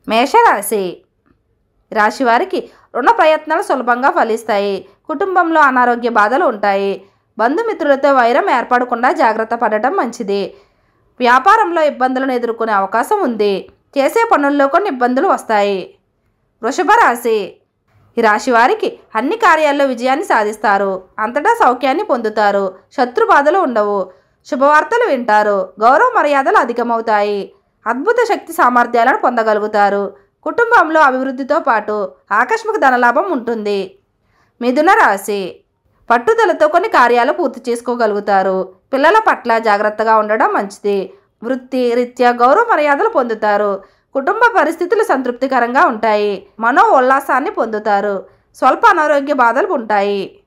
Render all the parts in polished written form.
మేషరాశి రాశి వారికి రుణ ప్రయత్నాలు సులభంగా ఫలిస్తాయి. కుటుంబంలో అనారోగ్య బాధలు ఉంటాయి. బంధుమిత్రులతో వైరం ఏర్పడకుండా జాగ్రత్త పడటం మంచిది. వ్యాపారంలో ఇబ్బందులను ఎదుర్కొనే అవకాశం ఉంది. చేసే పనుల్లో కొన్ని ఇబ్బందులు వస్తాయి. వృషభ రాశి ఈ రాశి వారికి అన్ని కార్యాల్లో విజయాన్ని సాధిస్తారు. అంతటా సౌఖ్యాన్ని పొందుతారు. శత్రు బాధలు ఉండవు. శుభవార్తలు వింటారు. గౌరవ మర్యాదలు అధికమవుతాయి. అద్భుత శక్తి సామర్థ్యాలను పొందగలుగుతారు. కుటుంబంలో అభివృద్ధితో పాటు ఆకస్మిక ధనలాభం ఉంటుంది. మిథున రాశి పట్టుదలతో కొన్ని కార్యాలు పూర్తి చేసుకోగలుగుతారు. పిల్లల పట్ల జాగ్రత్తగా ఉండడం మంచిది. వృత్తి రీత్యా గౌరవ మర్యాదలు పొందుతారు. కుటుంబ పరిస్థితులు సంతృప్తికరంగా ఉంటాయి. మనో ఉల్లాసాన్ని పొందుతారు. స్వల్ప అనారోగ్య బాధలు ఉంటాయి.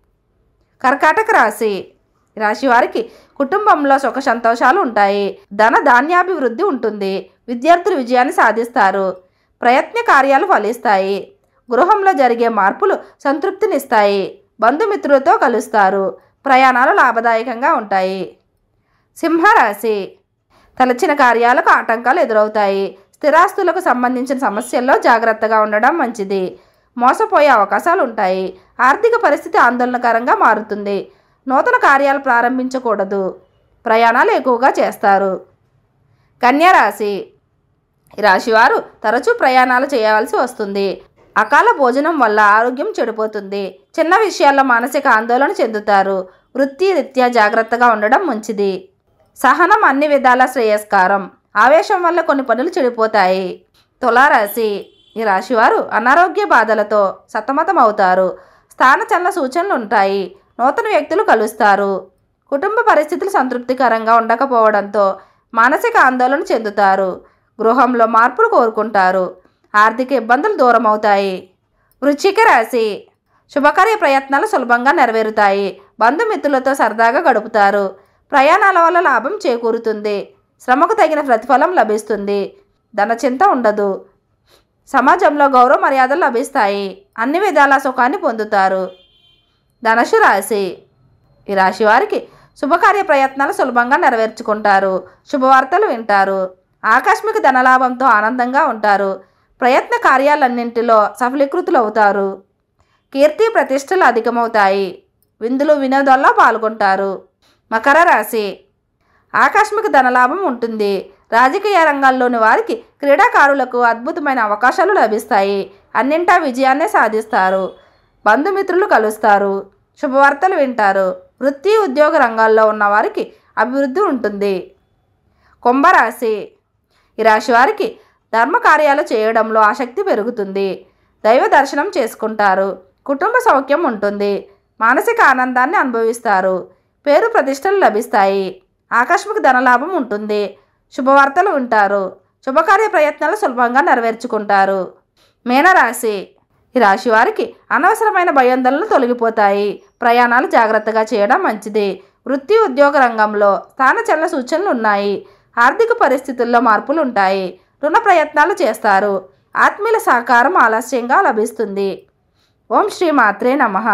కర్కాటక రాశి రాశి వారికి కుటుంబంలో సుఖ సంతోషాలు ఉంటాయి. ధన ధాన్యాభివృద్ధి ఉంటుంది. విద్యార్థులు విజయాన్ని సాధిస్తారు. ప్రయత్న కార్యాలు ఫలిస్తాయి. గృహంలో జరిగే మార్పులు సంతృప్తినిస్తాయి. బంధుమిత్రులతో కలుస్తారు. ప్రయాణాలు లాభదాయకంగా ఉంటాయి. సింహరాశి తలచిన కార్యాలకు ఆటంకాలు ఎదురవుతాయి. స్థిరాస్తులకు సంబంధించిన సమస్యల్లో జాగ్రత్తగా ఉండడం మంచిది. మోసపోయే అవకాశాలు ఉంటాయి. ఆర్థిక పరిస్థితి ఆందోళనకరంగా మారుతుంది. నూతన కార్యాలు ప్రారంభించకూడదు. ప్రయాణాలు ఎక్కువగా చేస్తారు. కన్యరాశి ఈ రాశివారు తరచూ ప్రయాణాలు చేయవలసి వస్తుంది. అకాల భోజనం వల్ల ఆరోగ్యం చెడిపోతుంది. చిన్న విషయాల్లో మానసిక ఆందోళన చెందుతారు. వృత్తి రీత్యా జాగ్రత్తగా ఉండడం మంచిది. సహనం అన్ని విధాల శ్రేయస్కారం. ఆవేశం వల్ల కొన్ని పనులు చెడిపోతాయి. తులారాశి ఈ రాశివారు అనారోగ్య బాధలతో సతమతమవుతారు. స్థానచలన సూచనలు ఉంటాయి. నూతన వ్యక్తులు కలుస్తారు. కుటుంబ పరిస్థితులు సంతృప్తికరంగా ఉండకపోవడంతో మానసిక ఆందోళన చెందుతారు. గృహంలో మార్పులు కోరుకుంటారు. ఆర్థిక ఇబ్బందులు దూరం అవుతాయి. వృశ్చిక రాశి శుభకార్య ప్రయత్నాలు సులభంగా నెరవేరుతాయి. బంధుమిత్రులతో సరదాగా గడుపుతారు. ప్రయాణాల వల్ల లాభం చేకూరుతుంది. శ్రమకు తగిన ప్రతిఫలం లభిస్తుంది. ధనచింత ఉండదు. సమాజంలో గౌరవ మర్యాదలు లభిస్తాయి. అన్ని విధాల సుఖాన్ని పొందుతారు. ధనుసు రాశి ఈ రాశి వారికి శుభకార్య ప్రయత్నాలు సులభంగా నెరవేర్చుకుంటారు. శుభవార్తలు వింటారు. ఆకస్మిక ధనలాభంతో ఆనందంగా ఉంటారు. ప్రయత్న కార్యాలన్నింటిలో సఫలీకృతులు అవుతారు. కీర్తి ప్రతిష్టలు అధికమవుతాయి. విందులు వినోదాల్లో పాల్గొంటారు. మకర రాశి ఆకస్మిక ధనలాభం ఉంటుంది. రాజకీయ రంగాల్లోని వారికి క్రీడాకారులకు అద్భుతమైన అవకాశాలు లభిస్తాయి. అన్నింటా విజయాన్నే సాధిస్తారు. బంధుమిత్రులు కలుస్తారు. శుభవార్తలు వింటారు. వృత్తి ఉద్యోగ రంగాల్లో ఉన్న వారికి అభివృద్ధి ఉంటుంది. కుంభరాశి ఈ రాశి వారికి ధర్మ కార్యాలు చేయడంలో ఆసక్తి పెరుగుతుంది. దైవ దర్శనం చేసుకుంటారు. కుటుంబ సౌఖ్యం ఉంటుంది. మానసిక ఆనందాన్ని అనుభవిస్తారు. పేరు ప్రతిష్టలు లభిస్తాయి. ఆకస్మిక ధనలాభం ఉంటుంది. శుభవార్తలు వింటారు. శుభకార్య ప్రయత్నాలు సులభంగా నెరవేర్చుకుంటారు. మీనరాశి ఈ రాశి వారికి అనవసరమైన భయాందోళనలు తొలగిపోతాయి. ప్రయాణాలు జాగ్రత్తగా చేయడం మంచిది. వృత్తి ఉద్యోగ రంగంలో స్థానచలన సూచనలు ఉన్నాయి. ఆర్థిక పరిస్థితుల్లో మార్పులు ఉంటాయి. రుణ ప్రయత్నాలు చేస్తారు. ఆత్మీయుల సహకారం ఆలస్యంగా లభిస్తుంది. ఓం శ్రీ మాత్రే నమః.